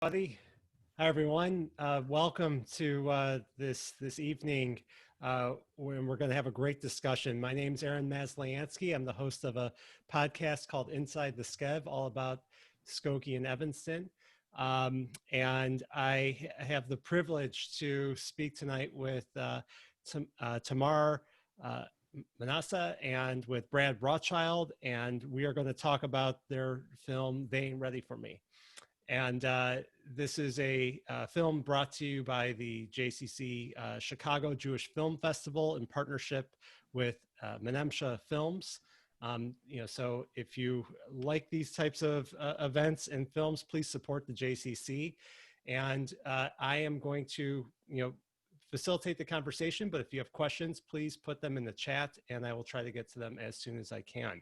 Buddy. Hi, everyone. Welcome to this evening when we're going to have a great discussion. My name's Aaron Maslansky. I'm the host of a podcast called Inside the Skev, all about Skokie and Evanston. And I have the privilege to speak tonight with Tamar Manassa and with Brad Rothschild, and we are going to talk about their film, They Ain't Ready for Me. And this is a film brought to you by the JCC Chicago Jewish Film Festival in partnership with Menemsha Films. So if you like these types of events and films, please support the JCC. And I am going to, facilitate the conversation, but if you have questions, please put them in the chat and I will try to get to them as soon as I can.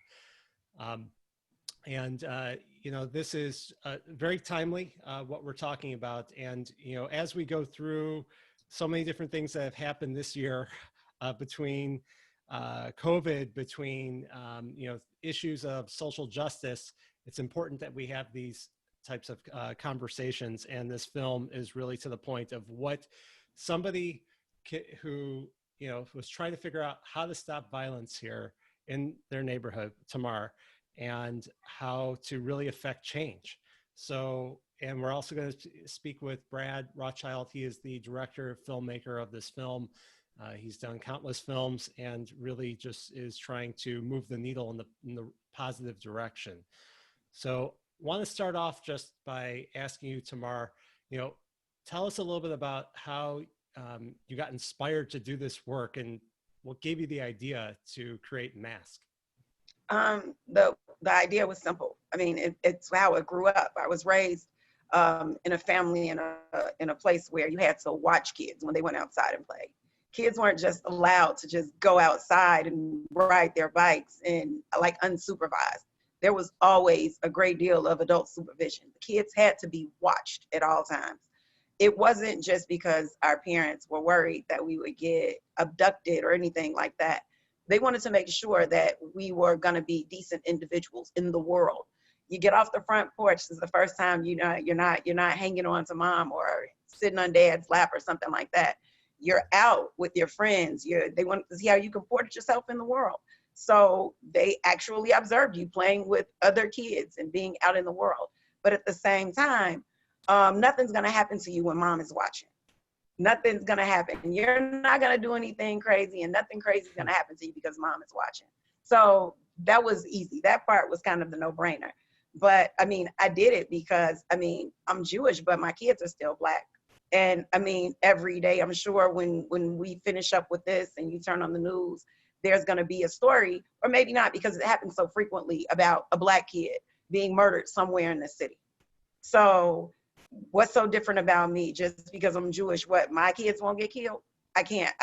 This is very timely, what we're talking about. And, as we go through so many different things that have happened this year between COVID, between, issues of social justice, it's important that we have these types of conversations. And this film is really to the point of what somebody who, was trying to figure out how to stop violence here in their neighborhood, Tamar, and how to really affect change. So, and we're also going to speak with Brad Rothschild. He is the director, filmmaker of this film. He's done countless films and really just is trying to move the needle in the positive direction. So want to start off just by asking you, Tamar, tell us a little bit about how you got inspired to do this work and what gave you the idea to create Mask? The idea was simple. I mean, it's how it grew up. I was raised in a family in a place where you had to watch kids when they went outside and play. Kids weren't just allowed to just go outside and ride their bikes and like unsupervised. There was always a great deal of adult supervision. The kids had to be watched at all times. It wasn't just because our parents were worried that we would get abducted or anything like that. They wanted to make sure that we were going to be decent individuals in the world. You get off the front porch, this is the first time you're not hanging on to mom or sitting on dad's lap or something like that. You're out with your friends. They want to see how you comport yourself in the world. So they actually observed you playing with other kids and being out in the world. But at the same time, nothing's going to happen to you when mom is watching. Nothing's going to happen. You're not going to do anything crazy, and nothing crazy is going to happen to you because mom is watching. So that was easy. That part was kind of the no-brainer. But I mean, I did it because, I'm Jewish, but my kids are still Black. And every day, I'm sure when we finish up with this and you turn on the news, there's going to be a story, or maybe not because it happens so frequently, about a Black kid being murdered somewhere in the city. So what's so different about me? Just because I'm Jewish, what, my kids won't get killed? I can't.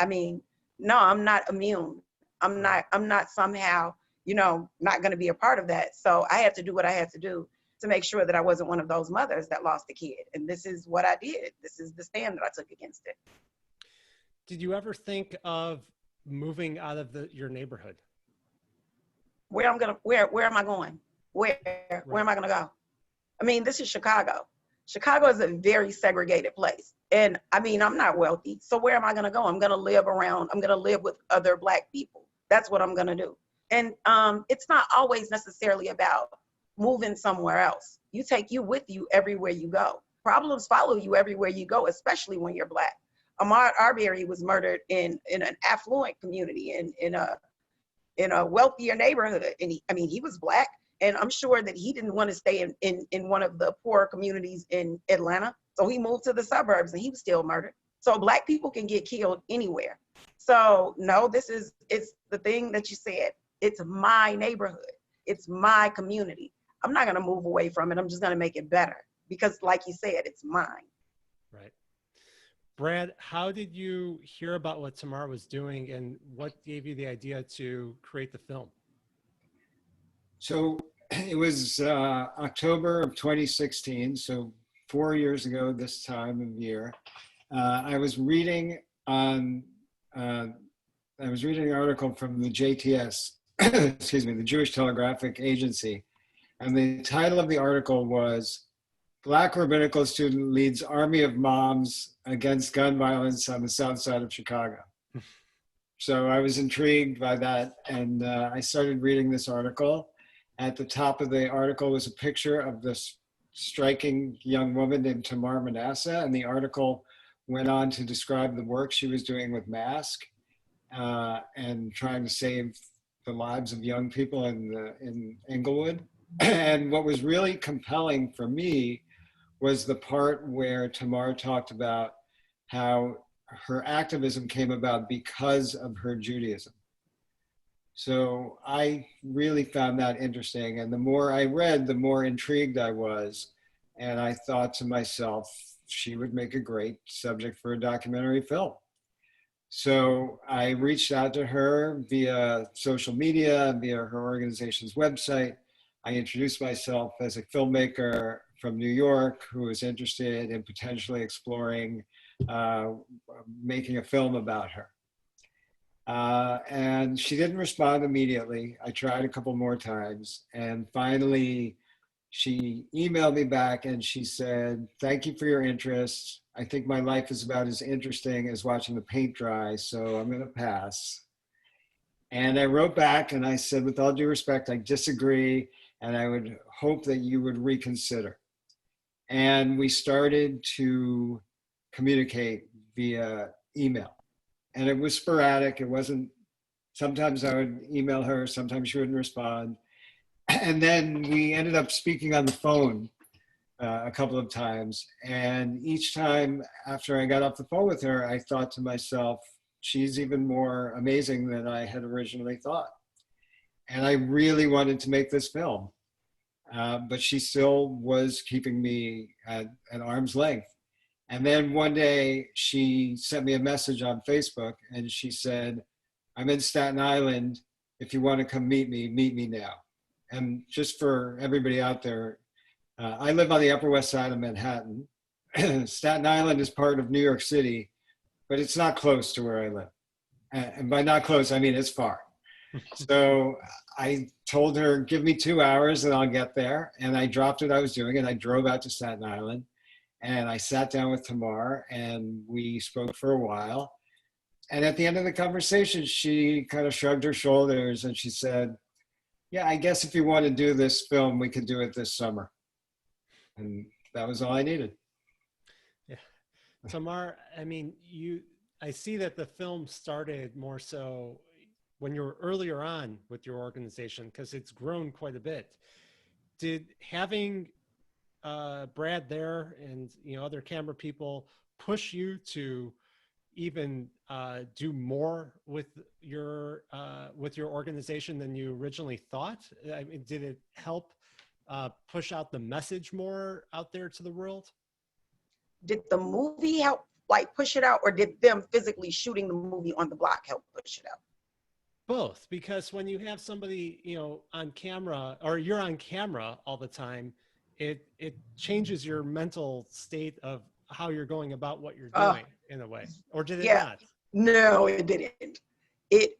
No, I'm not immune. I'm not somehow, not going to be a part of that. So I had to do what I had to do to make sure that I wasn't one of those mothers that lost a kid. And this is what I did. This is the stand that I took against it. Did you ever think of moving out of your neighborhood? Where am I going? Where am I going to go? This is Chicago. Chicago is a very segregated place. And I'm not wealthy. So where am I going to go? I'm going to live with other Black people. That's what I'm going to do. And it's not always necessarily about moving somewhere else. You take you with you everywhere you go. Problems follow you everywhere you go, especially when you're Black. Ahmaud Arbery was murdered in an affluent community, in a wealthier neighborhood. And he was Black. And I'm sure that he didn't want to stay in one of the poor communities in Atlanta. So he moved to the suburbs and he was still murdered. So Black people can get killed anywhere. So no, it's the thing that you said. It's my neighborhood. It's my community. I'm not going to move away from it. I'm just going to make it better because, like you said, it's mine. Right. Brad, how did you hear about what Tamar was doing and what gave you the idea to create the film? So it was October of 2016, so 4 years ago this time of year. I was reading an article from the JTS, excuse me, the Jewish Telegraphic Agency, and the title of the article was Black rabbinical student leads army of moms against gun violence on the south side of Chicago. So I was intrigued by that, and I started reading this article. At the top of the article was a picture of this striking young woman named Tamar Manasseh, and the article went on to describe the work she was doing with MASK and trying to save the lives of young people in Inglewood. And what was really compelling for me was the part where Tamar talked about how her activism came about because of her Judaism. So I really found that interesting. And the more I read, the more intrigued I was. And I thought to myself, she would make a great subject for a documentary film. So I reached out to her via social media, via her organization's website. I introduced myself as a filmmaker from New York who was interested in potentially exploring making a film about her. And she didn't respond immediately. I tried a couple more times, and finally she emailed me back and she said, "Thank you for your interest. I think my life is about as interesting as watching the paint dry, so I'm gonna pass." And I wrote back and I said, "With all due respect, I disagree, and I would hope that you would reconsider." And we started to communicate via email. And it was sporadic. It wasn't, sometimes I would email her, sometimes she wouldn't respond. And then we ended up speaking on the phone a couple of times. And each time after I got off the phone with her, I thought to myself, she's even more amazing than I had originally thought. And I really wanted to make this film. But she still was keeping me at arm's length. And then one day she sent me a message on Facebook and she said, "I'm in Staten Island. If you want to come meet me now." And just for everybody out there, I live on the Upper West Side of Manhattan. Staten Island is part of New York City, but it's not close to where I live. And by not close, I mean it's far. So I told her, "Give me 2 hours and I'll get there." And I dropped what I was doing and I drove out to Staten Island. And I sat down with Tamar and we spoke for a while. And at the end of the conversation, she kind of shrugged her shoulders and she said, "Yeah, I guess if you want to do this film, we could do it this summer." And that was all I needed. Yeah. Tamar, I mean, I see that the film started more so when you were earlier on with your organization, because it's grown quite a bit. Did having Brad there and other camera people push you to even do more with your organization than you originally thought? I mean, did it help push out the message more out there to the world? Did the movie help like push it out, or did them physically shooting the movie on the block help push it out? Both, because when you have somebody on camera, or you're on camera all the time, it changes your mental state of how you're going about what you're doing in a way. Or did it not? No, it didn't.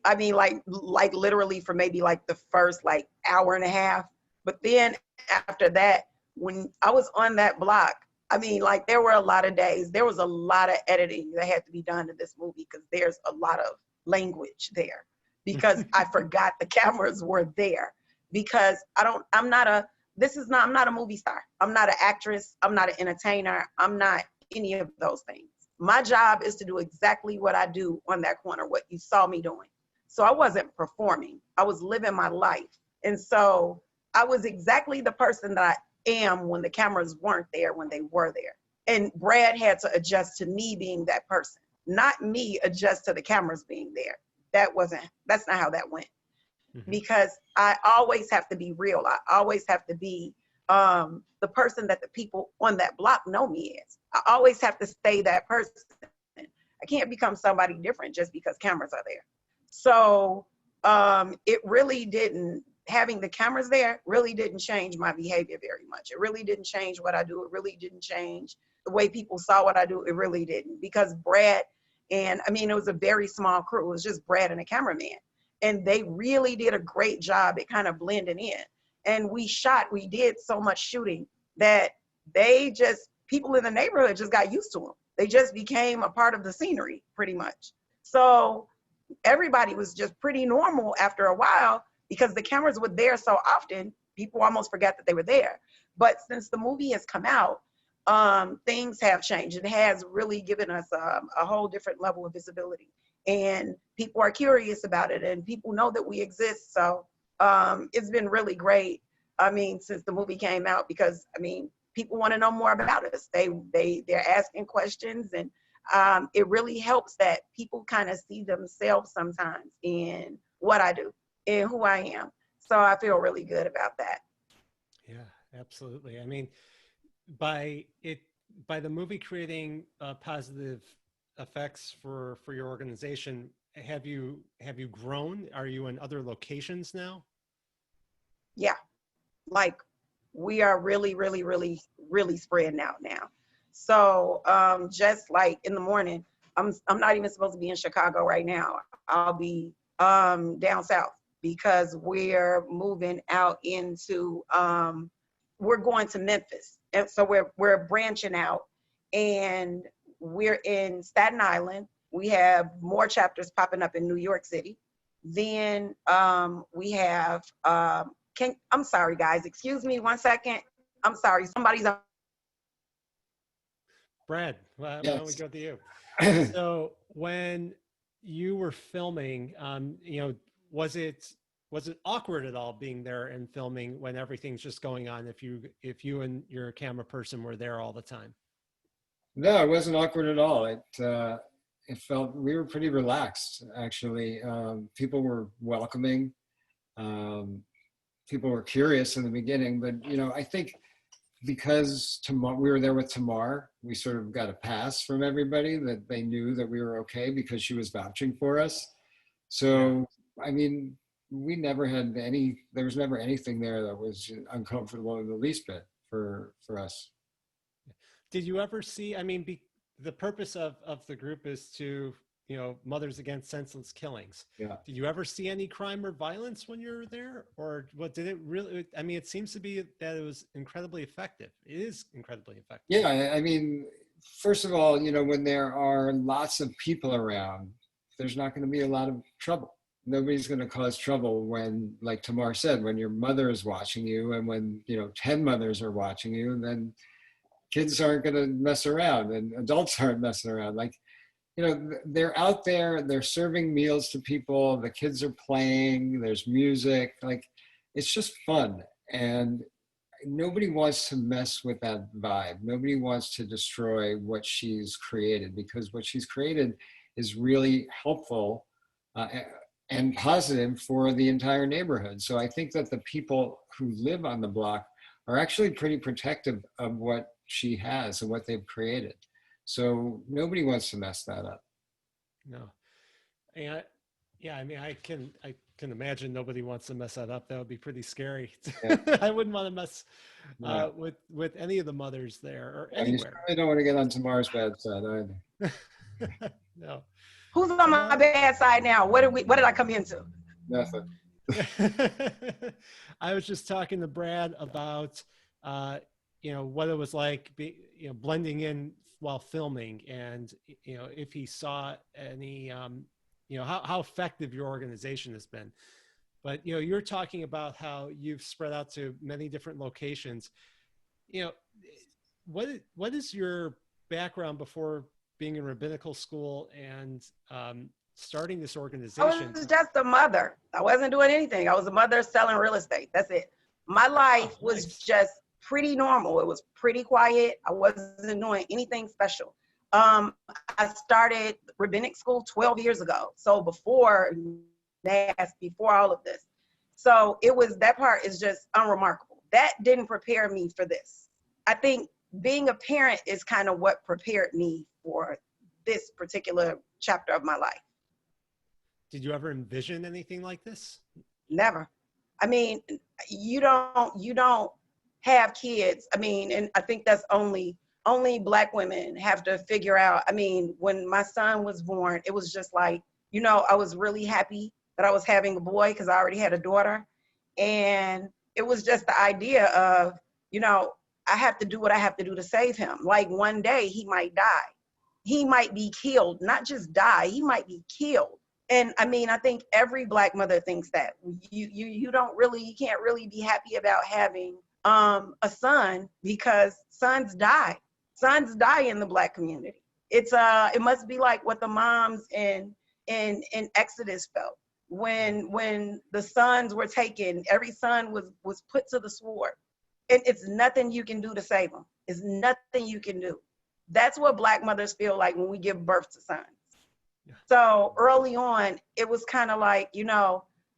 I mean, like literally for maybe like the first like hour and a half. But then after that, when I was on that block, I mean, like there were a lot of days, there was a lot of editing that had to be done in this movie because there's a lot of language there because I forgot the cameras were there because I'm not a movie star. I'm not an actress. I'm not an entertainer. I'm not any of those things. My job is to do exactly what I do on that corner, what you saw me doing. So I wasn't performing. I was living my life. And so I was exactly the person that I am when the cameras weren't there, when they were there. And Brad had to adjust to me being that person, not me adjust to the cameras being there. That's not how that went. Because I always have to be real. I always have to be the person that the people on that block know me as. I always have to stay that person. I can't become somebody different just because cameras are there. So it really didn't, having the cameras there really didn't change my behavior very much. It really didn't change what I do. It really didn't change the way people saw what I do. It really didn't, because Brad, and I mean, it was a very small crew. It was just Brad and a cameraman. And they really did a great job at kind of blending in. And we did so much shooting that people in the neighborhood just got used to them. They just became a part of the scenery pretty much. So everybody was just pretty normal after a while because the cameras were there so often, people almost forgot that they were there. But since the movie has come out, things have changed. It has really given us a whole different level of visibility, and people are curious about it, and people know that we exist. So it's been really great. I mean, since the movie came out, because I mean, people want to know more about us. They're asking questions, and it really helps that people kind of see themselves sometimes in what I do and who I am. So I feel really good about that. Yeah, absolutely. I mean, by the movie creating positive effects for your organization, have you grown? Are you in other locations now? Yeah, like we are really, really, really, really spreading out now. So just like in the morning, I'm not even supposed to be in Chicago right now. I'll be down south because we're moving out into we're going to Memphis. And so we're branching out, and we're in Staten Island. We have more chapters popping up in New York City. Then we have I'm sorry guys, excuse me 1 second. I'm sorry, somebody's on. Brad, why Yes. don't we go to you? So when you were filming, you know, was it awkward at all being there and filming when everything's just going on? If you and your camera person were there all the time? No, it wasn't awkward at all. It felt, we were pretty relaxed, actually. People were welcoming. People were curious in the beginning, but you know, I think because we were there with Tamar, we sort of got a pass from everybody that they knew that we were okay because she was vouching for us. So, I mean, there was never anything there that was uncomfortable in the least bit for us. Did you ever see, I mean, the purpose of the group is to, you know, Mothers Against Senseless Killings. Yeah. Did you ever see any crime or violence when you were there? Or what did it really, I mean, it seems to be that it was incredibly effective. It is incredibly effective. Yeah, I mean, first of all, you know, when there are lots of people around, there's not going to be a lot of trouble. Nobody's going to cause trouble when, like Tamar said, when your mother is watching you, and when, you know, 10 mothers are watching you, then kids aren't going to mess around and adults aren't messing around. Like, you know, they're out there, they're serving meals to people, the kids are playing, there's music, like, it's just fun. And nobody wants to mess with that vibe. Nobody wants to destroy what she's created, because what she's created is really helpful and positive for the entire neighborhood. So I think that the people who live on the block are actually pretty protective of what she has and what they've created. So nobody wants to mess that up. No. And yeah, I mean, I can imagine nobody wants to mess that up. That would be pretty scary. Yeah. I wouldn't want to mess Yeah. with any of the mothers there or And you anywhere. certainly don't want to get on Tamar's bad side either. No. Who's on my bad side now? What did I come into? Nothing. I was just talking to Brad about you know, what it was like you know, blending in while filming, and you know, if he saw any you know, how effective your organization has been. But you know, you're talking about how you've spread out to many different locations. You know, what is your background before being in rabbinical school and starting this organization? I was just a mother. I wasn't doing anything. I was a mother selling real estate. That's it. My life was just pretty normal. It was pretty quiet. I wasn't doing anything special. I started rabbinic school 12 years ago. So before all of this. So that part is just unremarkable. That didn't prepare me for this. I think being a parent is kind of what prepared me for this particular chapter of my life. Did you ever envision anything like this? Never. I mean, you don't have kids. I mean, and I think that's only Black women have to figure out. I mean, when my son was born, it was just like, you know, I was really happy that I was having a boy because I already had a daughter. And it was just the idea of, you know, I have to do what I have to do to save him. Like one day he might die. He might be killed, not just die, he might be killed. And I mean, I think every Black mother thinks that you can't really be happy about having a son, because sons die. Sons die in the Black community. It must be like what the moms in Exodus felt when the sons were taken. Every son was put to the sword. It's nothing you can do to save them. It's nothing you can do. That's what Black mothers feel like when we give birth to sons. Yeah. So early on, it was kind of like,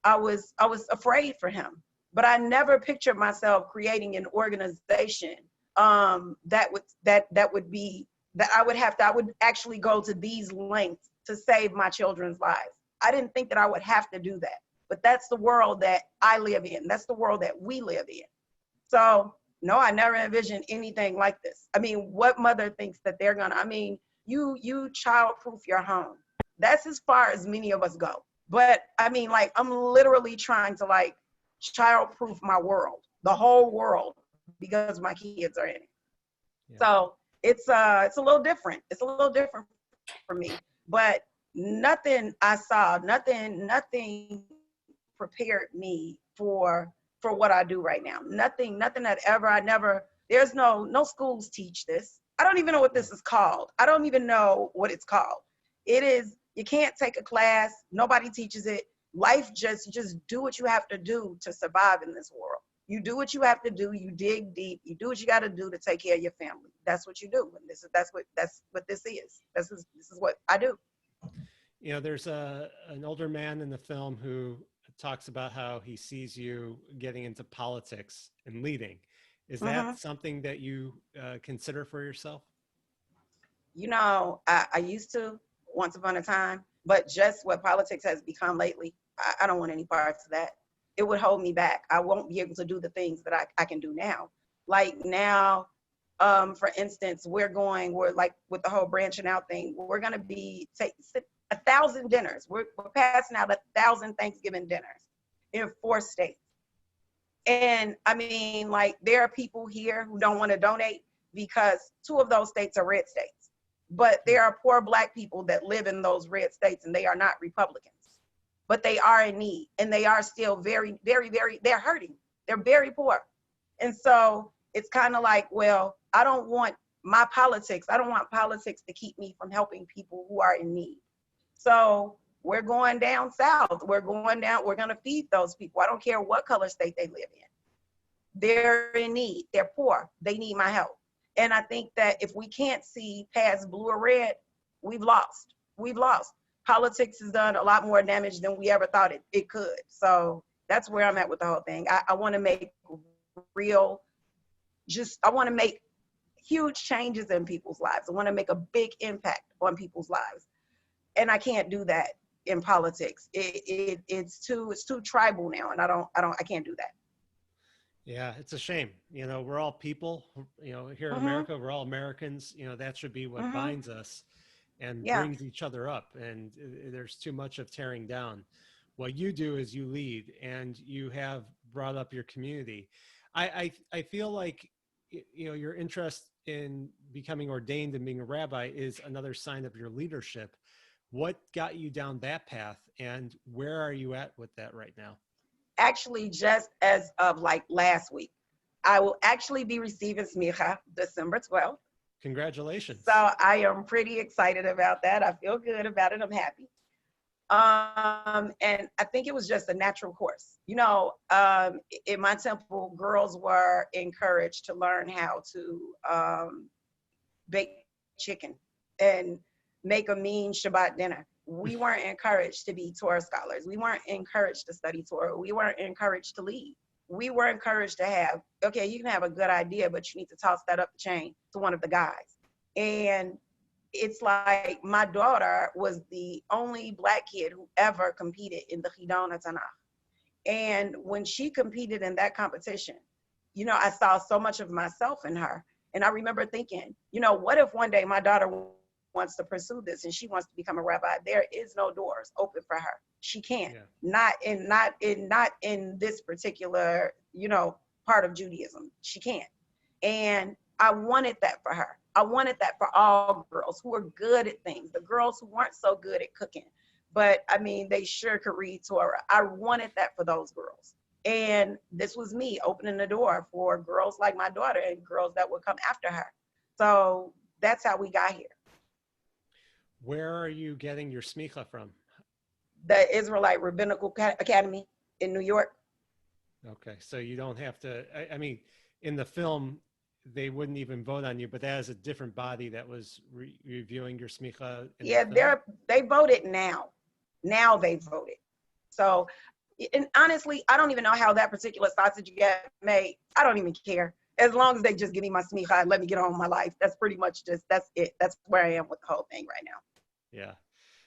I was afraid for him, but I never pictured myself creating an organization that I would actually go to these lengths to save my children's lives. I didn't think that I would have to do that, but that's the world that I live in. That's the world that we live in. So no, I never envisioned anything like this. I mean, what mother thinks that they're gonna, you child-proof your home. That's as far as many of us go. But I mean, like, I'm literally trying to like child-proof my world, the whole world, because my kids are in it. Yeah. So it's a little different. It's a little different for me, but nothing I saw, nothing prepared me for what I do right now. Nothing that ever, there's no schools teach this. I don't even know what this is called. I don't even know what it's called. It is, you can't take a class. Nobody teaches it. Life just do what you have to do to survive in this world. You do what you have to do. You dig deep. You do what you got to do to take care of your family. That's what you do. And that's what this is. This is what I do. There's an older man in the film who talks about how he sees you getting into politics and leading. Is that something that you consider for yourself? I used to once upon a time, but just what politics has become lately, I don't want any parts of that. It would hold me back. I won't be able to do the things that I can do now. Like now, for instance, we're like with the whole branching out thing, we're going to be 1,000 dinners. We're passing out 1,000 Thanksgiving dinners in 4 states. And I mean, like, there are people here who don't want to donate because 2 of those states are red states. But there are poor Black people that live in those red states and they are not Republicans. But they are in need and they are still very, very, very, they're hurting. They're very poor. And so it's kind of like, well, I don't want politics to keep me from helping people who are in need. So we're going down south. We're going to feed those people. I don't care what color state they live in. They're in need. They're poor. They need my help. And I think that if we can't see past blue or red, we've lost. We've lost. Politics has done a lot more damage than we ever thought it could. So that's where I'm at with the whole thing. I want to make I want to make huge changes in people's lives. I want to make a big impact on people's lives. And I can't do that in politics. It's too tribal now, and I can't do that. Yeah, it's a shame. We're all people. Here in America, we're all Americans. That should be what binds us and brings each other up. And there's too much of tearing down. What you do is you lead, and you have brought up your community. I feel like your interest in becoming ordained and being a rabbi is another sign of your leadership. What got you down that path, and where are you at with that right now? Actually, just as of like last week, I will actually be receiving smicha December 12th. Congratulations. So I am pretty excited about that. I feel good about it. I'm happy. And I think it was just a natural course. In my temple, girls were encouraged to learn how to bake chicken and make a mean Shabbat dinner. We weren't encouraged to be Torah scholars. We weren't encouraged to study Torah. We weren't encouraged to lead. We were encouraged to have, okay, you can have a good idea, but you need to toss that up the chain to one of the guys. And it's like my daughter was the only Black kid who ever competed in the Chidon HaTanakh. And when she competed in that competition, I saw so much of myself in her. And I remember thinking, what if one day my daughter wants to pursue this and she wants to become a rabbi? There is no doors open for her. She can't. Yeah. Not in this particular, part of Judaism. She can't. And I wanted that for her. I wanted that for all girls who were good at things, the girls who weren't so good at cooking. But I mean, they sure could read Torah. I wanted that for those girls. And this was me opening the door for girls like my daughter and girls that would come after her. So that's how we got here. Where are you getting your smicha from? The Israelite Rabbinical Academy in New York. Okay, so you don't have to, I mean, in the film, they wouldn't even vote on you, but that is a different body that was reviewing your smicha. Yeah, they voted now. Now they voted. So, and honestly, I don't even know how that particular sausage got made. I don't even care. As long as they just give me my smicha and let me get on with my life. That's pretty much that's it. That's where I am with the whole thing right now. Yeah.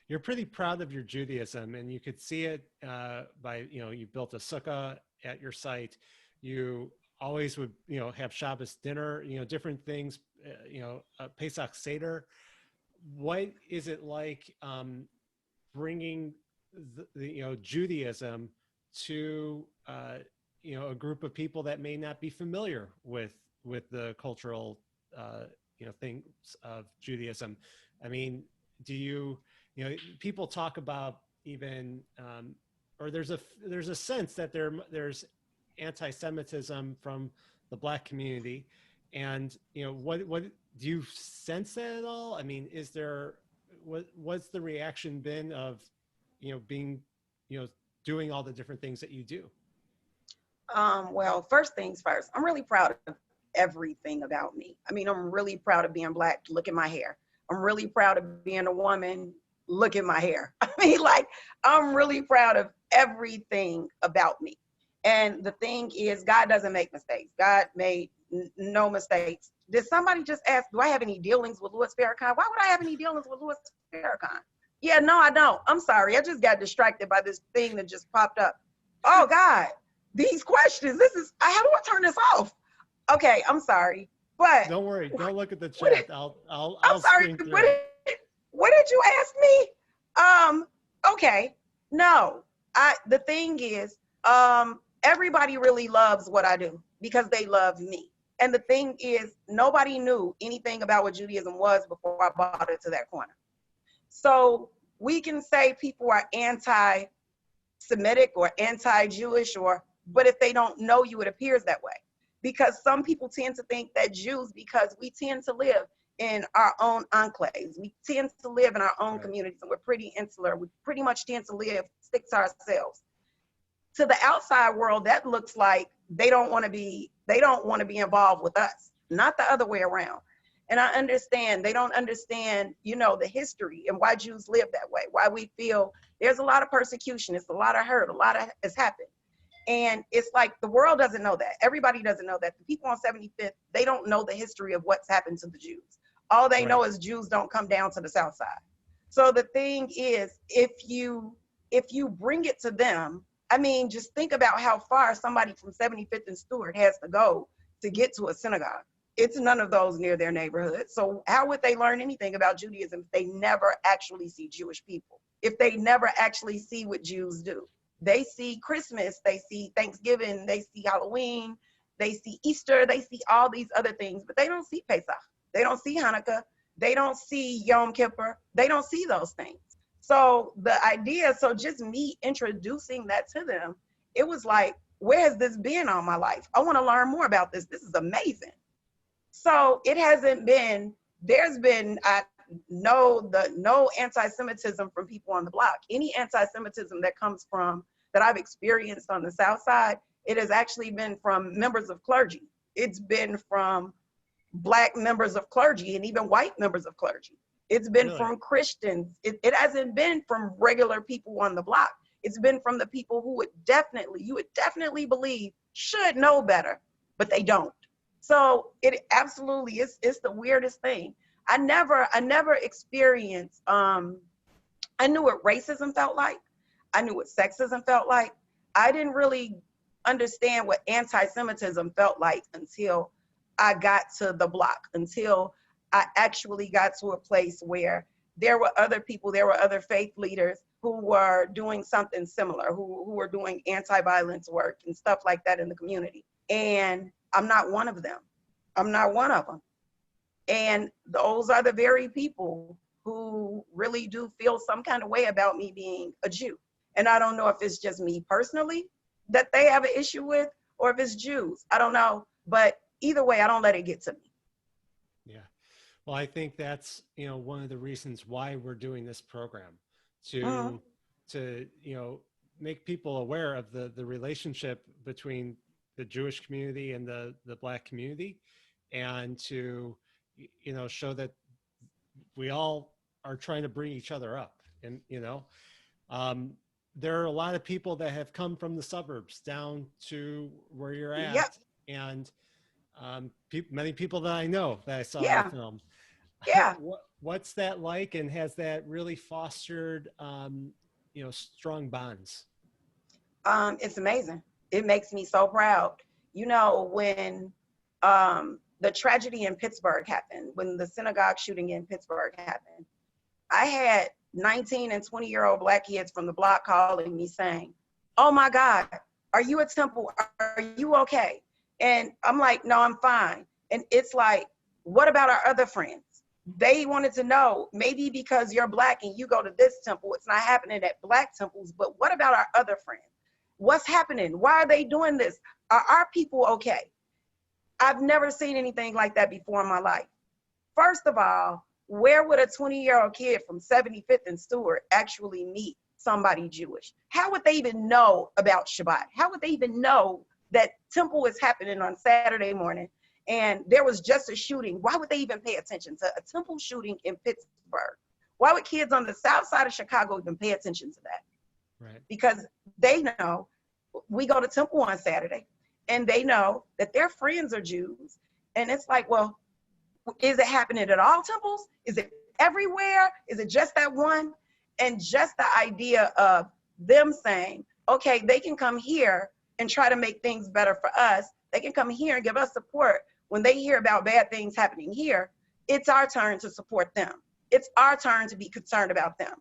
You're pretty proud of your Judaism, and you could see it by, you built a sukkah at your site. You always would, have Shabbos dinner, different things, Pesach Seder. What is it like bringing the Judaism to, a group of people that may not be familiar with the cultural, things of Judaism? I mean, do you, people talk about even, or there's a sense that there's anti-Semitism from the Black community, and what do you sense that at all? I mean, what's the reaction been of being doing all the different things that you do? Well, first things first, I'm really proud of everything about me. I mean, I'm really proud of being Black. Look at my hair. I'm really proud of being a woman. Look at my hair. I mean, I'm really proud of everything about me. And the thing is, God doesn't make mistakes. God made no mistakes. Did somebody just ask, do I have any dealings with Louis Farrakhan? Why would I have any dealings with Louis Farrakhan? Yeah, no, I don't. I'm sorry. I just got distracted by this thing that just popped up. Oh, God, these questions. How do I turn this off? Okay, I'm sorry. But don't worry. Don't look at the chat. I'm sorry. What did you ask me? Okay. No. The thing is, everybody really loves what I do because they love me. And the thing is, nobody knew anything about what Judaism was before I brought it to that corner. So we can say people are anti-Semitic or anti-Jewish, but if they don't know you, it appears that way. Because some people tend to think that Jews, because we tend to live in our own enclaves. We tend to live in our own communities, and we're pretty insular. We pretty much tend to stick to ourselves. To the outside world, that looks like they don't want to be involved with us, not the other way around. And I understand they don't understand, the history and why Jews live that way, why we feel there's a lot of persecution, it's a lot of hurt, a lot has happened. And it's like the world doesn't know that. Everybody doesn't know that. The people on 75th, they don't know the history of what's happened to the Jews. All they know is Jews don't come down to the South Side. So the thing is, if you bring it to them, I mean, just think about how far somebody from 75th and Stewart has to go to get to a synagogue. It's none of those near their neighborhood. So how would they learn anything about Judaism if they never actually see Jewish people? If they never actually see what Jews do? They see Christmas, they see Thanksgiving, they see Halloween, they see Easter, they see all these other things, but they don't see Pesach. They don't see Hanukkah. They don't see Yom Kippur. They don't see those things. So the idea, just me introducing that to them, it was like, where has this been all my life? I want to learn more about this. This is amazing. So it hasn't been, there's been no anti-Semitism from people on the block. Any anti-Semitism that I've experienced on the South Side, it has actually been from members of clergy. It's been from Black members of clergy and even white members of clergy. It's been from Christians. It hasn't been from regular people on the block. It's been from the people who you would definitely believe should know better, but they don't. So it absolutely is. It's the weirdest thing. I never experienced. I knew what racism felt like. I knew what sexism felt like. I didn't really understand what anti-Semitism felt like until I got to the block, until I actually got to a place where there were other people, there were other faith leaders who were doing something similar, who were doing anti-violence work and stuff like that in the community. And I'm not one of them. I'm not one of them. And those are the very people who really do feel some kind of way about me being a Jew. And I don't know if it's just me personally that they have an issue with, or if it's Jews. I don't know. But either way, I don't let it get to me. Yeah. Well, I think that's, one of the reasons why we're doing this program, to make people aware of the relationship between the Jewish community and the Black community, and to, show that we all are trying to bring each other up. And, there are a lot of people that have come from the suburbs down to where you're at. Yep. And many people that I know that I saw Yeah. in the film. Yeah. What's that like, and has that really fostered, strong bonds? It's amazing. It makes me so proud. When the tragedy in Pittsburgh happened, when the synagogue shooting in Pittsburgh happened, I had 19 and 20-year-old Black kids from the block calling me saying, "Oh my God, are you at Temple? Are you okay?" And I'm like, "No, I'm fine." And it's like, what about our other friends? They wanted to know, maybe because you're Black and you go to this temple, it's not happening at Black temples, but what about our other friends? What's happening? Why are they doing this? Are our people okay? I've never seen anything like that before in my life. First of all, where would a 20-year-old kid from 75th and Stewart actually meet somebody Jewish? How would they even know about Shabbat? How would they even know that temple is happening on Saturday morning and there was just a shooting? Why would they even pay attention to a temple shooting in Pittsburgh? Why would kids on the south side of Chicago even pay attention to that? Right. Because they know we go to temple on Saturday, and they know that their friends are Jews. And it's like, well, is it happening at all temples? Is it everywhere? Is it just that one? And just the idea of them saying, okay, they can come here and try to make things better for us. They can come here and give us support. When they hear about bad things happening here, it's our turn to support them. It's our turn to be concerned about them.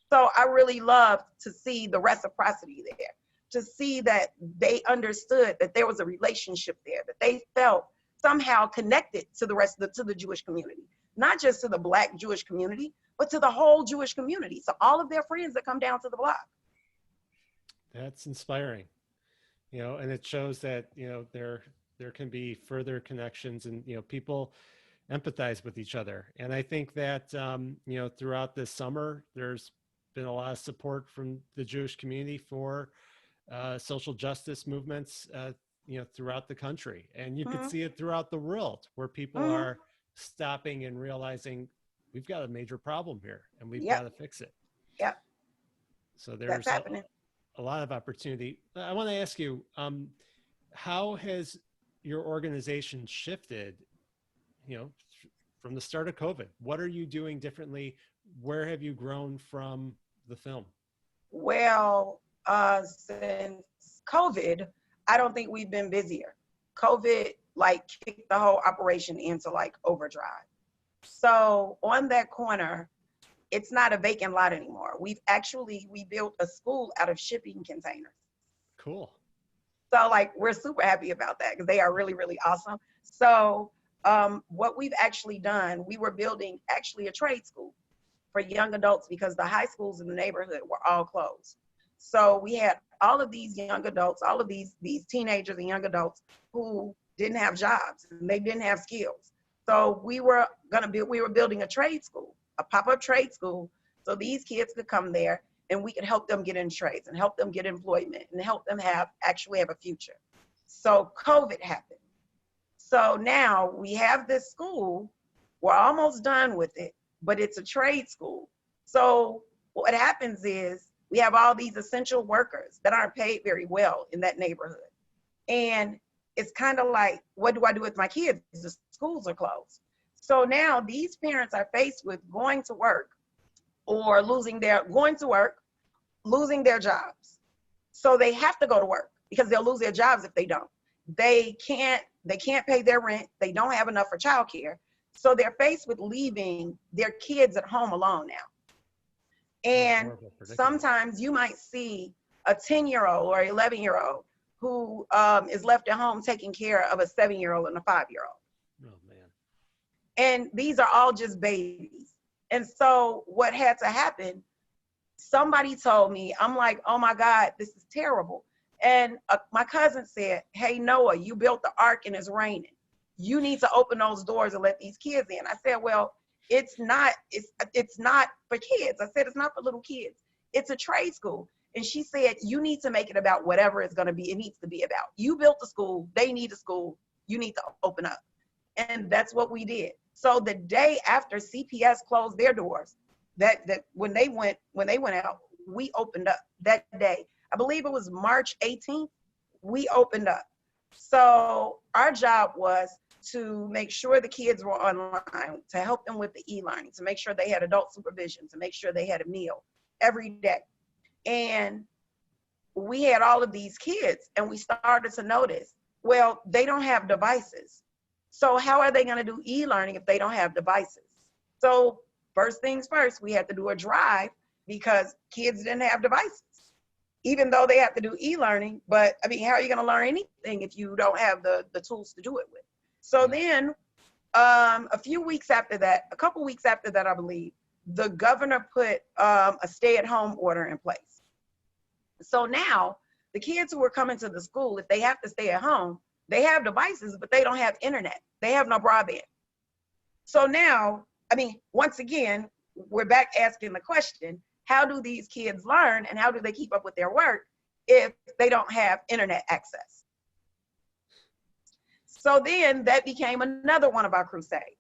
So I really love to see the reciprocity there, to see that they understood that there was a relationship there, that they felt somehow connected to the rest of to the Jewish community, not just to the Black Jewish community, but to the whole Jewish community. So all of their friends that come down to the block. That's inspiring, and it shows that, there can be further connections, and, people empathize with each other. And I think that, throughout this summer, there's been a lot of support from the Jewish community for social justice movements, throughout the country. And you could see it throughout the world, where people are stopping and realizing we've got a major problem here and we've got to fix it. Yep. So there's a lot of opportunity. I want to ask you, how has your organization shifted, from the start of COVID? What are you doing differently? Where have you grown from the film? Well, since COVID, I don't think we've been busier. COVID kicked the whole operation into overdrive. So on that corner, it's not a vacant lot anymore. We built a school out of shipping containers. Cool. So we're super happy about that because they are really, really awesome. So what we've actually done, we were building actually a trade school for young adults because the high schools in the neighborhood were all closed. So we had all of these young adults, all of these teenagers and young adults who didn't have jobs and they didn't have skills. So we were building a trade school, a pop-up trade school, so these kids could come there and we could help them get in trades and help them get employment and help them actually have a future. So COVID happened. So now we have this school, we're almost done with it, but it's a trade school. So what happens is we have all these essential workers that aren't paid very well in that neighborhood. And it's kind of like, what do I do with my kids? The schools are closed. So now these parents are faced with going to work or losing their jobs. So they have to go to work because they'll lose their jobs if they don't. They can't pay their rent. They don't have enough for childcare. So they're faced with leaving their kids at home alone now. And sometimes you might see a 10-year-old or 11-year-old who is left at home taking care of a 7-year-old and a 5-year-old. Oh And these are all just babies. And so what had to happen, somebody told me, I'm like, oh my God, this is terrible. And my cousin said, hey, Noah, you built the ark and it's raining. You need to open those doors and let these kids in. I said, well, it's not for kids. I said, it's not for little kids. It's a trade school. And she said, you need to make it about whatever it's going to be. It needs to be about. You built the school. They need a school. You need to open up. And that's what we did. So the day after CPS closed their doors, that when they went out, we opened up that day. I believe it was March 18th, we opened up. So our job was to make sure the kids were online, to help them with the e-learning, to make sure they had adult supervision, to make sure they had a meal every day. And we had all of these kids, and we started to notice, well, they don't have devices. So how are they going to do e-learning if they don't have devices? So first things first, we had to do a drive because kids didn't have devices, even though they have to do e-learning. But I mean, how are you going to learn anything if you don't have the tools to do it with? So then a couple weeks after that, I believe, the governor put a stay-at-home order in place. So now the kids who are coming to the school, if they have to stay at home, they have devices, but they don't have internet. They have no broadband. So now, I mean, once again, we're back asking the question, how do these kids learn and how do they keep up with their work if they don't have internet access? So then that became another one of our crusades.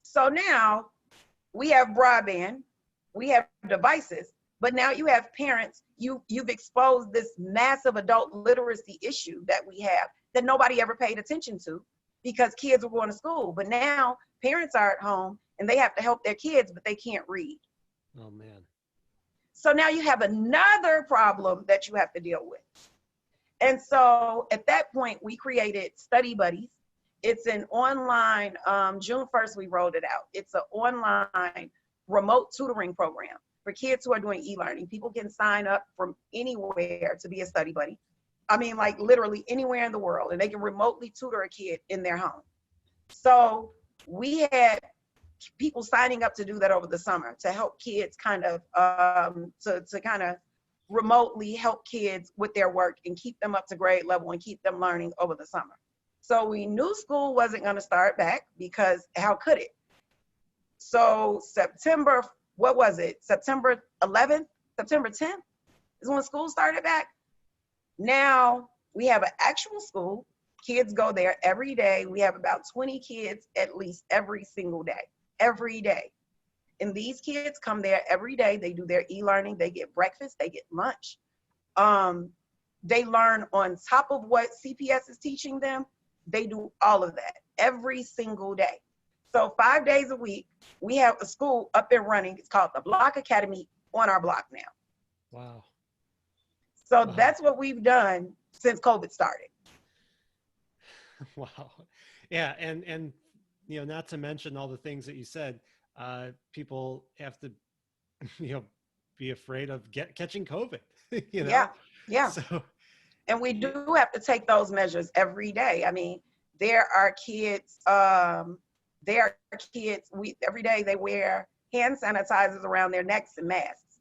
So now we have broadband, we have devices, but now you have parents, you've exposed this massive adult literacy issue that we have that nobody ever paid attention to because kids were going to school. But now parents are at home and they have to help their kids, but they can't read. Oh, man. So now you have another problem that you have to deal with. And so at that point, we created Study Buddies. It's an online, June 1st, we rolled it out. It's an online remote tutoring program for kids who are doing e-learning. People can sign up from anywhere to be a study buddy. I mean, like literally anywhere in the world, and they can remotely tutor a kid in their home. So we had people signing up to do that over the summer to help kids kind of, to kind of remotely help kids with their work and keep them up to grade level and keep them learning over the summer. So we knew school wasn't going to start back because how could it? So September 11th, September 10th is when school started back. Now we have an actual school. Kids go there every day. We have about 20 kids at least every single day, every day. And these kids come there every day. They do their e-learning. They get breakfast. They get lunch. They learn on top of what CPS is teaching them. They do all of that every single day. So 5 days a week, we have a school up and running. It's called the Block Academy on our block now. Wow. So that's what we've done since COVID started. Wow. Yeah. And, you know, not to mention all the things that you said, people have to, you know, be afraid of catching COVID, you know? Yeah. Yeah. So, and we do have to take those measures every day. I mean, there are kids, every day they wear hand sanitizers around their necks and masks.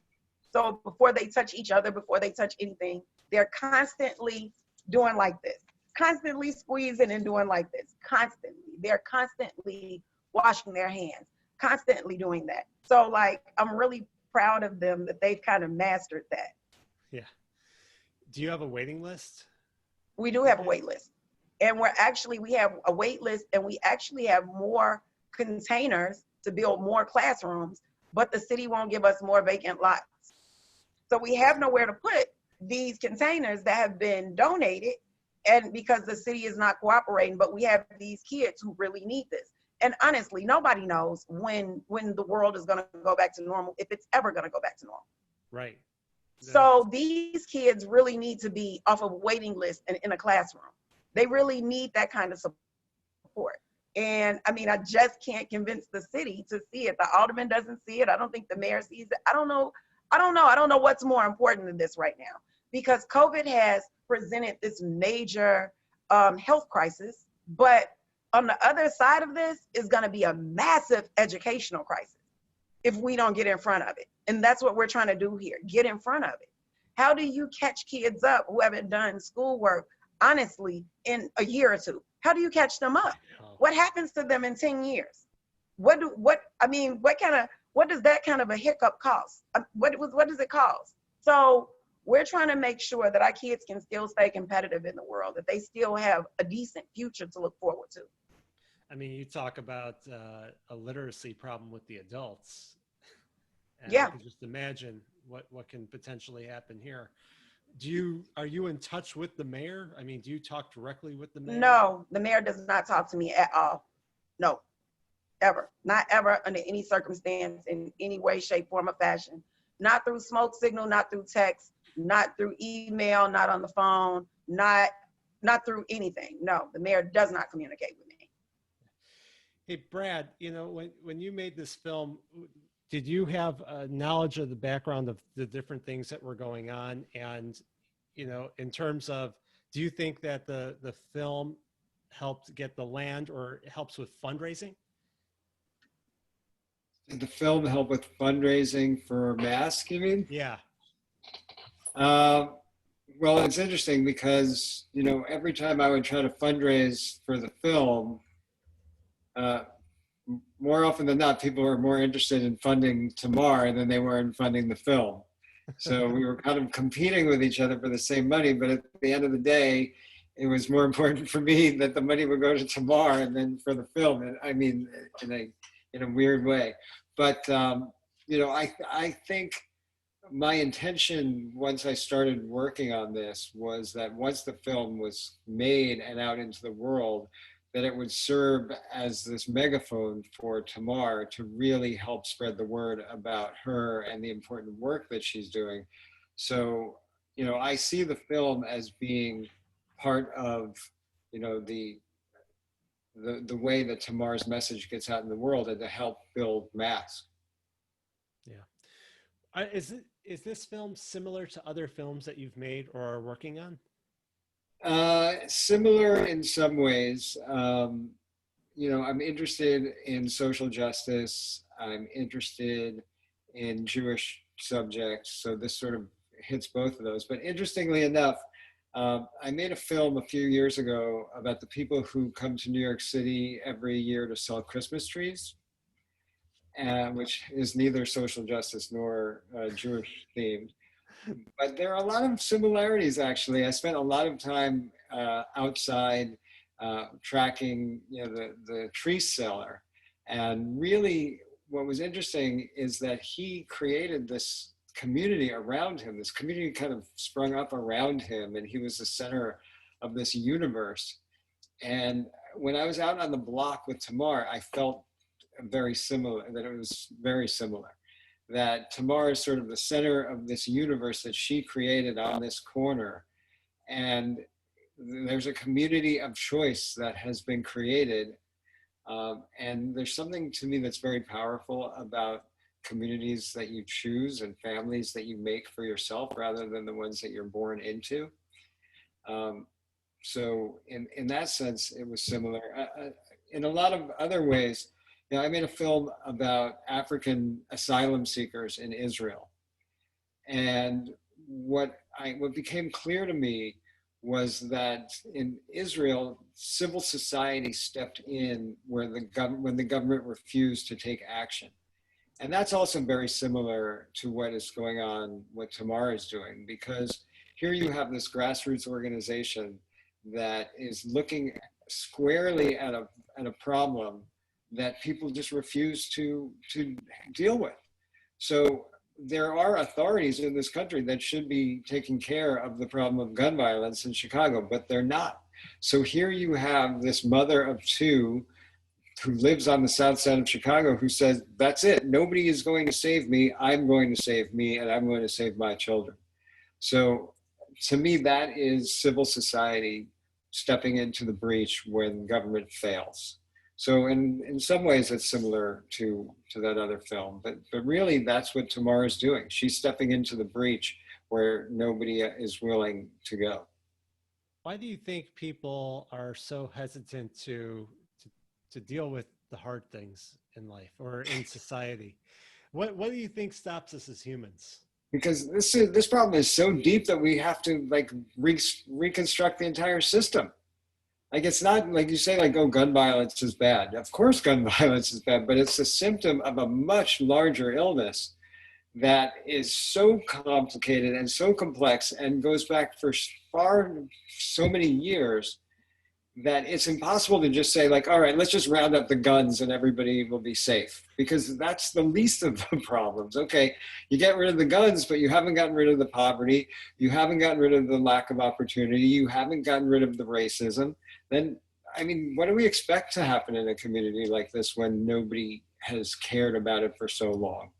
So before they touch each other, before they touch anything, they're constantly doing like this, constantly squeezing and doing like this, constantly. They're constantly washing their hands, constantly doing that. So like, I'm really proud of them that they've kind of mastered that. Yeah. Do you have a waiting list? We do have a wait list. And we have a wait list, and we actually have more containers to build more classrooms, but the city won't give us more vacant lots. So we have nowhere to put these containers that have been donated, and because the city is not cooperating, but we have these kids who really need this. And honestly, nobody knows when the world is going to go back to normal, if it's ever going to go back to normal. Right. So these kids really need to be off of a waiting list and in a classroom. They really need that kind of support. And I mean, I just can't convince the city to see it. The alderman doesn't see it. I don't think the mayor sees it. I don't know what's more important than this right now, because COVID has presented this major health crisis, but On the other side of this is going to be a massive educational crisis if we don't get in front of it. And that's what we're trying to do here, get in front of it. How do you catch kids up who haven't done schoolwork, honestly, in a year or two? How do you catch them up? What happens to them in 10 years? What does that kind of a hiccup cost? What does it cost? So we're trying to make sure that our kids can still stay competitive in the world, that they still have a decent future to look forward to. I mean, you talk about a literacy problem with the adults. And Yeah. I can just imagine what can potentially happen here. Are you in touch with the mayor? I mean, do you talk directly with the mayor? No, the mayor does not talk to me at all. No, ever. Not ever under any circumstance, in any way, shape, form, or fashion. Not through smoke signal, not through text, not through email, not on the phone, not through anything. No, the mayor does not communicate with me. Hey, Brad, when you made this film, did you have knowledge of the background of the different things that were going on? And, in terms of, do you think that the film helped get the land or helps with fundraising? Did the film help with fundraising for masks, you mean? Yeah. Well, it's interesting because, every time I would try to fundraise for the film, more often than not, people were more interested in funding Tamar than they were in funding the film. So we were kind of competing with each other for the same money, but at the end of the day, it was more important for me that the money would go to Tamar and then for the film. And I mean, in a weird way. But I think my intention once I started working on this was that once the film was made and out into the world, that it would serve as this megaphone for Tamar to really help spread the word about her and the important work that she's doing. So, I see the film as being part of, the way that Tamar's message gets out in the world and to help build masks. Yeah. Is this film similar to other films that you've made or are working on? Similar in some ways. I'm interested in social justice. I'm interested in Jewish subjects. So this sort of hits both of those. But interestingly enough, I made a film a few years ago about the people who come to New York City every year to sell Christmas trees, which is neither social justice nor Jewish themed. But there are a lot of similarities, actually. I spent a lot of time outside tracking, the tree seller. And really, what was interesting is that he created this community around him. This community kind of sprung up around him, and he was the center of this universe. And when I was out on the block with Tamar, I felt very similar, that it was very similar. That Tamar is sort of the center of this universe that she created on this corner. And there's a community of choice that has been created. And there's something to me that's very powerful about communities that you choose and families that you make for yourself rather than the ones that you're born into. So in that sense, it was similar. In a lot of other ways, I made a film about African asylum seekers in Israel. And what became clear to me was that in Israel, civil society stepped in when the government refused to take action. And that's also very similar to what is going on, what Tamar is doing, because here you have this grassroots organization that is looking squarely at a problem that people just refuse to deal with. So there are authorities in this country that should be taking care of the problem of gun violence in Chicago, but they're not. So here you have this mother of two who lives on the south side of Chicago who says, that's it, nobody is going to save me, I'm going to save me, and I'm going to save my children. So to me, that is civil society stepping into the breach when government fails. So in some ways, it's similar to that other film, but really that's what Tamar is doing. She's stepping into the breach where nobody is willing to go. Why do you think people are so hesitant to deal with the hard things in life or in society. What do you think stops us as humans? Because this problem is so deep that we have to like reconstruct the entire system. Like, it's not like you say, like, oh, gun violence is bad. Of course gun violence is bad, but it's a symptom of a much larger illness that is so complicated and so complex and goes back for so many years that it's impossible to just say, like, all right, let's just round up the guns and everybody will be safe, because that's the least of the problems. Okay, you get rid of the guns, but you haven't gotten rid of the poverty, you haven't gotten rid of the lack of opportunity, you haven't gotten rid of the racism. Then, I mean, what do we expect to happen in a community like this when nobody has cared about it for so long?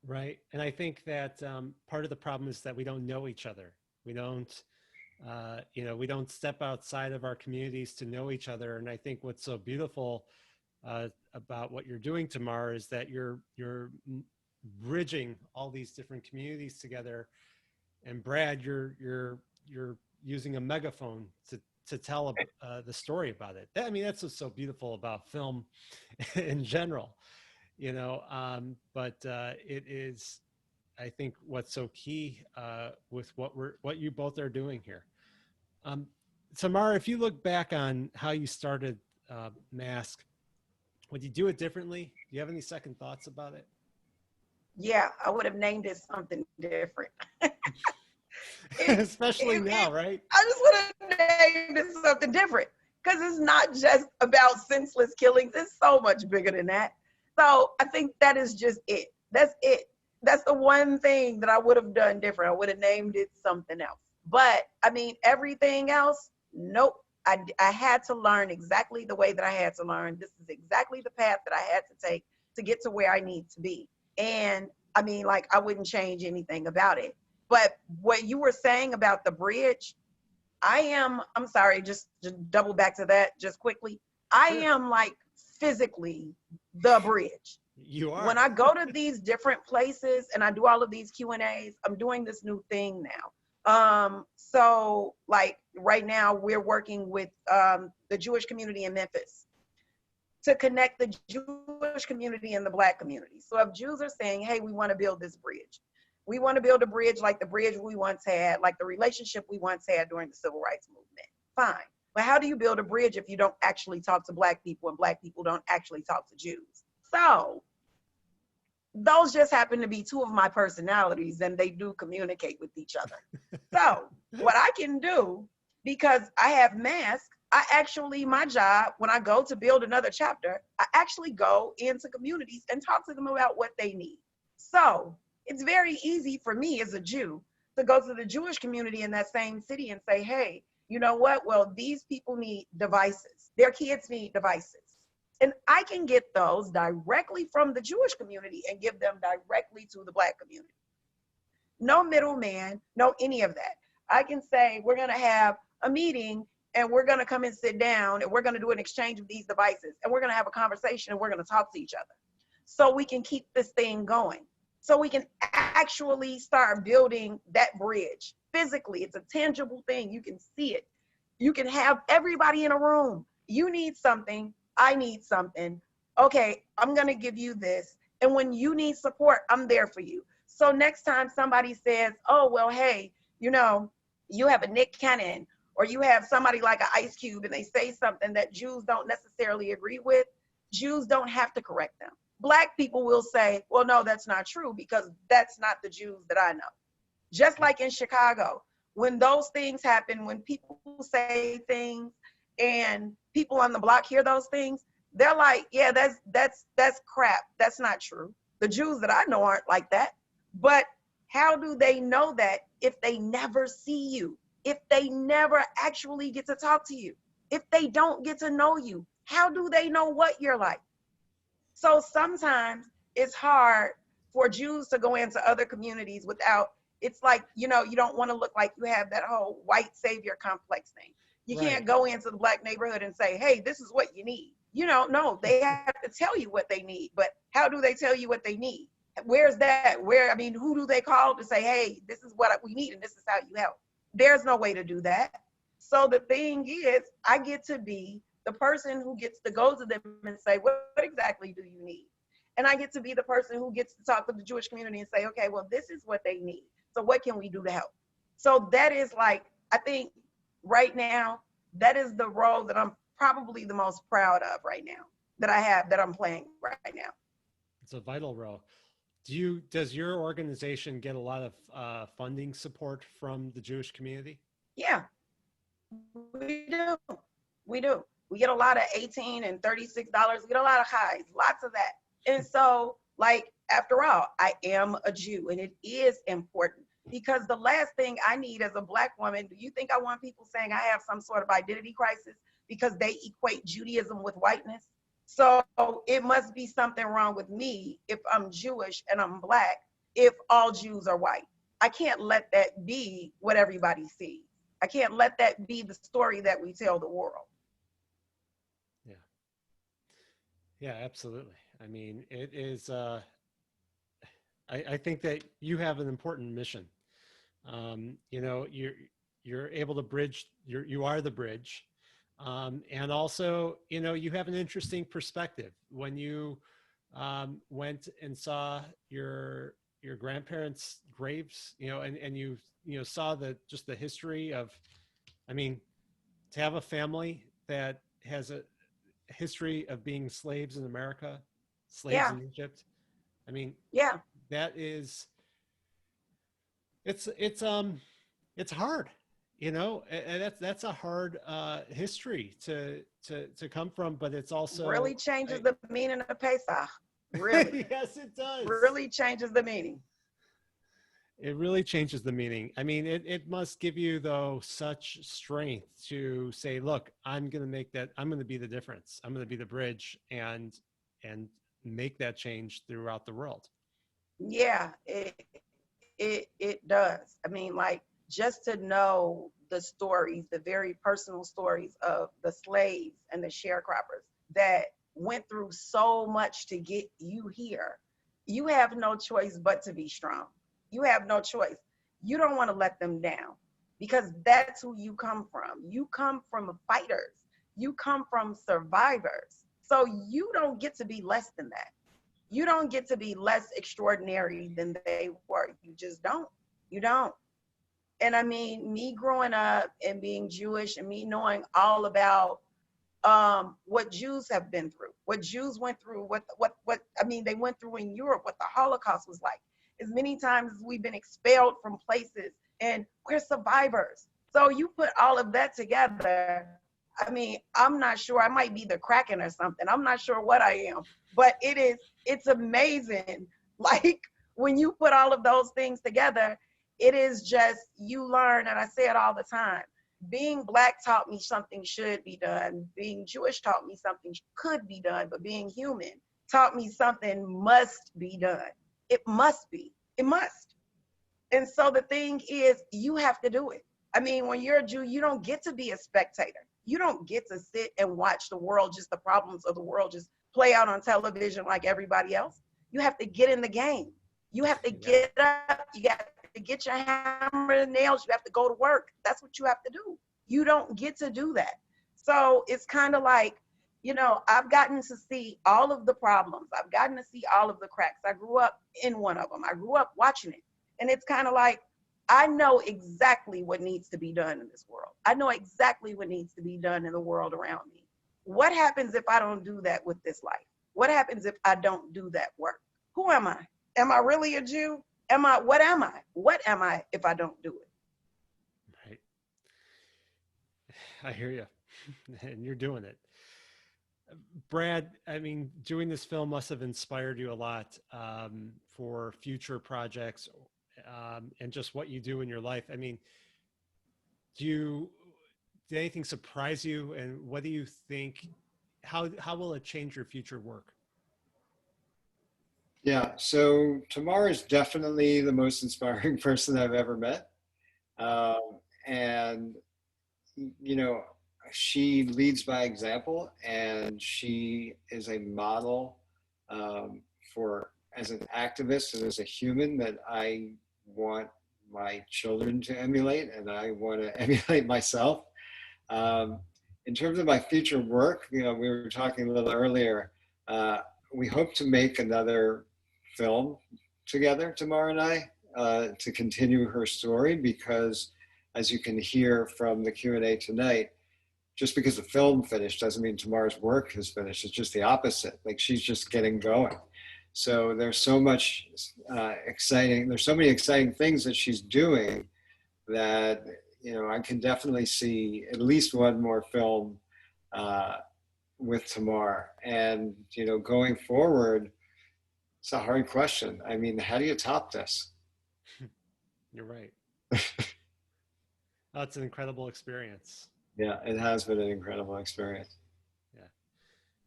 Right. And I think that part of the problem is that we don't know each other. We don't, we don't step outside of our communities to know each other. And I think what's so beautiful about what you're doing, Tamar, is that you're bridging all these different communities together. And Brad, you're using a megaphone to tell the story about it. I mean, that's what's so beautiful about film in general, but it is, I think, what's so key with what you both are doing here. Tamar, if you look back on how you started Mask, would you do it differently? Do you have any second thoughts about it? Yeah, I would have named it something different. Especially now, right? I just would have named it something different, because it's not just about senseless killings. It's so much bigger than that. So I think that is just it. That's it. That's the one thing that I would have done different. I would have named it something else. But I mean, everything else, nope. I had to learn exactly the way that I had to learn. This is exactly the path that I had to take to get to where I need to be. And I mean, like, I wouldn't change anything about it. But what you were saying about the bridge, I'm sorry, just double back to that just quickly. I am like physically the bridge. You are. When I go to these different places and I do all of these Q&As, I'm doing this new thing now. So like right now we're working with the Jewish community in Memphis to connect the Jewish community and the Black community. So if Jews are saying, hey, we want to build this bridge. We want to build a bridge like the bridge we once had, like the relationship we once had during the Civil Rights Movement. Fine. But how do you build a bridge if you don't actually talk to Black people and Black people don't actually talk to Jews? So those just happen to be two of my personalities, and they do communicate with each other. So what I can do, because I have Mask, my job, when I go to build another chapter, I actually go into communities and talk to them about what they need. So it's very easy for me as a Jew to go to the Jewish community in that same city and say, hey, you know what? Well, these people need devices. Their kids need devices. And I can get those directly from the Jewish community and give them directly to the Black community. No middleman, no any of that. I can say, we're gonna have a meeting and we're gonna come and sit down and we're gonna do an exchange of these devices and we're gonna have a conversation and we're gonna talk to each other so we can keep this thing going. So we can actually start building that bridge physically. It's a tangible thing. You can see it. You can have everybody in a room. You need something. I need something. Okay, I'm going to give you this. And when you need support, I'm there for you. So next time somebody says, oh, well, hey, you have a Nick Cannon or you have somebody like an Ice Cube and they say something that Jews don't necessarily agree with, Jews don't have to correct them. Black people will say, well, no, that's not true because that's not the Jews that I know. Just like in Chicago, when those things happen, when people say things and people on the block hear those things, they're like, yeah, that's crap. That's not true. The Jews that I know aren't like that. But how do they know that if they never see you, if they never actually get to talk to you, if they don't get to know you? How do they know what you're like? So sometimes it's hard for Jews to go into other communities without, it's like, you don't want to look like you have that whole white savior complex thing. You can't go into the Black neighborhood and say, hey, this is what you need. No, they have to tell you what they need. But how do they tell you what they need? Where's that? Who do they call to say, hey, this is what we need and this is how you help? There's no way to do that. So the thing is, I get to be the person who gets to go to them and say, what exactly do you need? And I get to be the person who gets to talk with the Jewish community and say, okay, well, this is what they need. So what can we do to help? So that is like, I think right now, that is the role that I'm probably the most proud of right now, that I have, that I'm playing right now. It's a vital role. Does your organization get a lot of funding support from the Jewish community? Yeah, we do. We do. We get a lot of $18 and $36. We get a lot of highs, lots of that. And so, like, after all, I am a Jew, and it is important, because the last thing I need as a Black woman, do you think I want people saying I have some sort of identity crisis because they equate Judaism with whiteness? So it must be something wrong with me if I'm Jewish and I'm Black, if all Jews are white. I can't let that be what everybody sees. I can't let that be the story that we tell the world. Yeah. Yeah, absolutely. I mean, it is, I think that you have an important mission. You know, you're able to bridge, you are the bridge. And also, you know, you have an interesting perspective. When you went and saw your grandparents' graves, you know, and you know, saw just the history of, I mean, to have a family that has a history of being slaves in America, slaves Yeah, in Egypt. I mean, yeah, that is, it's hard, you know, and that's a hard history to come from, but it's also really changes the meaning of Pesach. Really, yes, it does. really changes the meaning. It really changes the meaning. I mean, it must give you, though, such strength to say, look, I'm going to be the difference. I'm going to be the bridge and make that change throughout the world. Yeah, it does. I mean, like, just to know the stories, the very personal stories of the slaves and the sharecroppers that went through so much to get you here, you have no choice but to be strong. You have no choice. You don't want to let them down, because that's who you come from. You come from fighters. You come from survivors. So you don't get to be less than that. You don't get to be less extraordinary than they were. You just don't. You don't. And I mean, me growing up and being Jewish, and me knowing all about what Jews have been through, what Jews went through, what I mean, they went through in Europe, what the Holocaust was like. As many times as we've been expelled from places, and we're survivors. So you put all of that together. I mean, I'm not sure. I might be the Kraken or something. I'm not sure what I am, but it's amazing. Like, when you put all of those things together, it is just, you learn, and I say it all the time. Being Black taught me something should be done. Being Jewish taught me something could be done, but being human taught me something must be done. It must be. It must. And so the thing is, you have to do it. I mean, when you're a Jew, you don't get to be a spectator. You don't get to sit and watch the world, just the problems of the world, just play out on television like everybody else. You have to get in the game. You have to get up. You got to get your hammer and nails. You have to go to work. That's what you have to do. You don't get to do that. So it's kind of like, you know, I've gotten to see all of the problems. I've gotten to see all of the cracks. I grew up in one of them. I grew up watching it. And it's kind of like, I know exactly what needs to be done in this world. I know exactly what needs to be done in the world around me. What happens if I don't do that with this life? What happens if I don't do that work? Who am I? Am I really a Jew? What am I? What am I if I don't do it? Right. I hear you. And you're doing it. Brad, I mean, doing this film must have inspired you a lot for future projects and just what you do in your life. I mean, did anything surprise you, and what do you think, how will it change your future work? Yeah, so Tamar is definitely the most inspiring person I've ever met. And, you know, she leads by example, and she is a model for, as an activist and as a human, that I want my children to emulate, and I want to emulate myself. In terms of my future work, we were talking a little earlier. We hope to make another film together, Tamara and I, to continue her story, because as you can hear from the Q&A tonight, just because the film finished doesn't mean Tamara's work has finished. It's just the opposite. Like, she's just getting going. So there's so much there's so many exciting things that she's doing that, I can definitely see at least one more film with Tamar. And, going forward, it's a hard question. I mean, how do you top this? You're right. Oh, it's an incredible experience. Yeah, it has been an incredible experience. Yeah.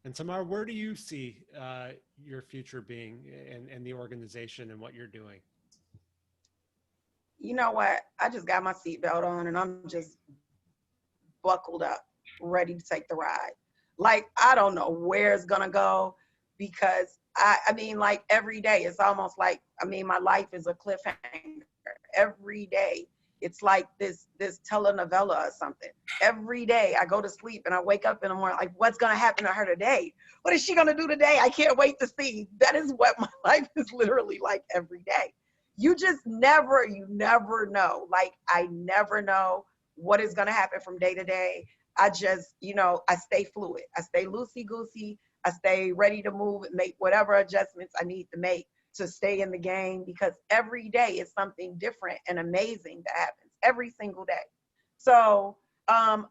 And Tamar, where do you see your future being and the organization and what you're doing? You know what? I just got my seatbelt on and I'm just buckled up, ready to take the ride. Like, I don't know where it's gonna go, because I mean, like, every day it's almost like, my life is a cliffhanger. Every day it's like this telenovela or something. Every day I go to sleep and I wake up in the morning like, what's gonna happen to her today? What is she gonna do today? I can't wait to see. That is what my life is literally like every day. You never know. Like, I never know what is gonna happen from day to day. I just, I stay fluid. I stay loosey-goosey. I stay ready to move and make whatever adjustments I need to make to stay in the game, because every day is something different and amazing that happens every single day. So I'm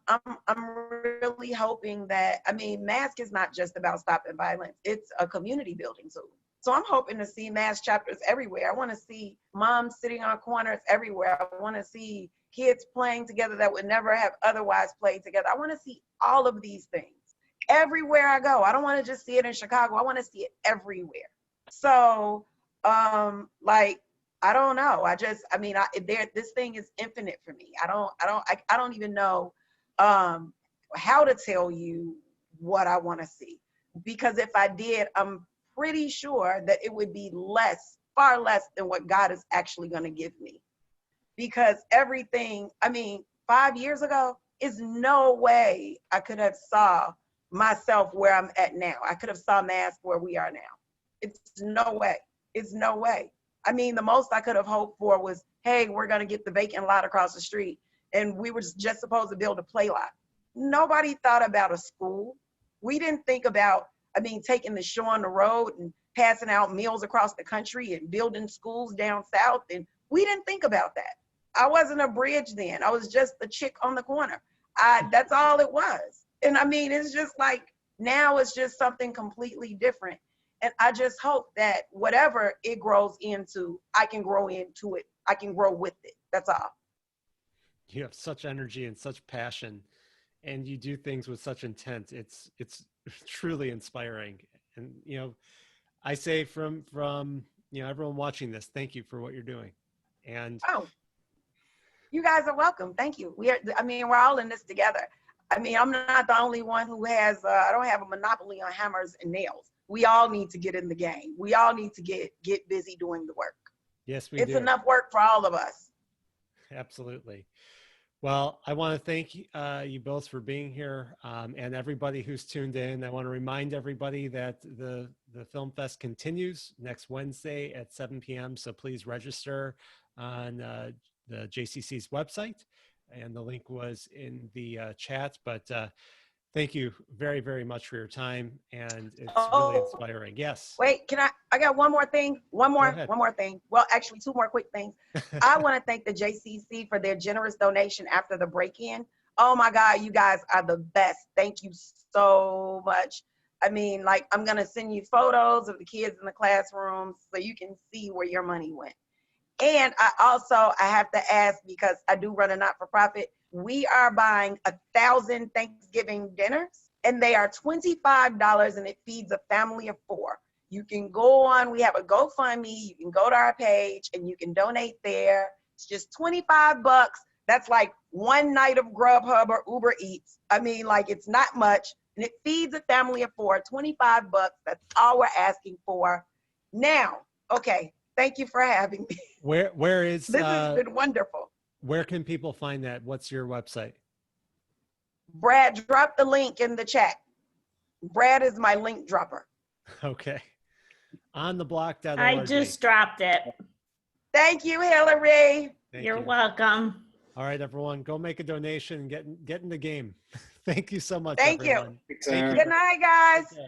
really hoping that, mask is not just about stopping violence. It's a community building tool. So I'm hoping to see mass chapters everywhere. I want to see moms sitting on corners everywhere. I want to see kids playing together that would never have otherwise played together. I want to see all of these things everywhere I go. I don't want to just see it in Chicago. I want to see it everywhere. So, I don't know. This thing is infinite for me. I don't even know how to tell you what I want to see, because if I did, I'm pretty sure that it would be far less than what God is actually going to give me. Because everything, 5 years ago, is no way I could have saw myself where I'm at now. I could have saw mass where we are now. It's no way. It's no way. The most I could have hoped for was, hey, we're going to get the vacant lot across the street, and we were just supposed to build a play lot. Nobody thought about a school. We didn't think about, taking the show on the road and passing out meals across the country and building schools down south. And we didn't think about that. I wasn't a bridge then. I was just the chick on the corner. That's all it was. And it's just like, now it's just something completely different. And I just hope that whatever it grows into, I can grow into it. I can grow with it. That's all. You have such energy and such passion, and you do things with such intent. It's truly inspiring. And, I say from everyone watching this, thank you for what you're doing. And you guys are welcome. Thank you. We're all in this together. I'm not the only one who has, I don't have a monopoly on hammers and nails. We all need to get in the game. We all need to get busy doing the work. Yes, it's enough work for all of us. Absolutely. Well, I want to thank you both for being here, and everybody who's tuned in. I want to remind everybody that the Film Fest continues next Wednesday at 7 p.m. So please register on the JCC's website, and the link was in the chat. But thank you very, very much for your time, and it's really inspiring. Yes. Wait, I got one more thing. One more thing. Well, actually, two more quick things. I want to thank the JCC for their generous donation after the break-in. Oh my God, you guys are the best. Thank you so much. I'm going to send you photos of the kids in the classrooms so you can see where your money went. And I have to ask, because I do run a not-for-profit, we are buying 1,000 Thanksgiving dinners, and they are $25, and it feeds a family of 4. You can go on, we have a GoFundMe, you can go to our page and you can donate there. It's just $25. That's like one night of Grubhub or Uber Eats. It's not much, and it feeds a family of 4, $25. That's all we're asking for. Now, okay, thank you for having me. Where is this has been wonderful. Where can people find that? What's your website? Brad, drop the link in the chat. Brad is my link dropper. Okay. ontheblock.org. I just dropped it. Thank you, Hillary. Thank You're you. welcome. All right, everyone, go make a donation and get in the game. Thank you so much, Thank you. everyone. Thanks, Thank Aaron. you. Good night, guys. Okay.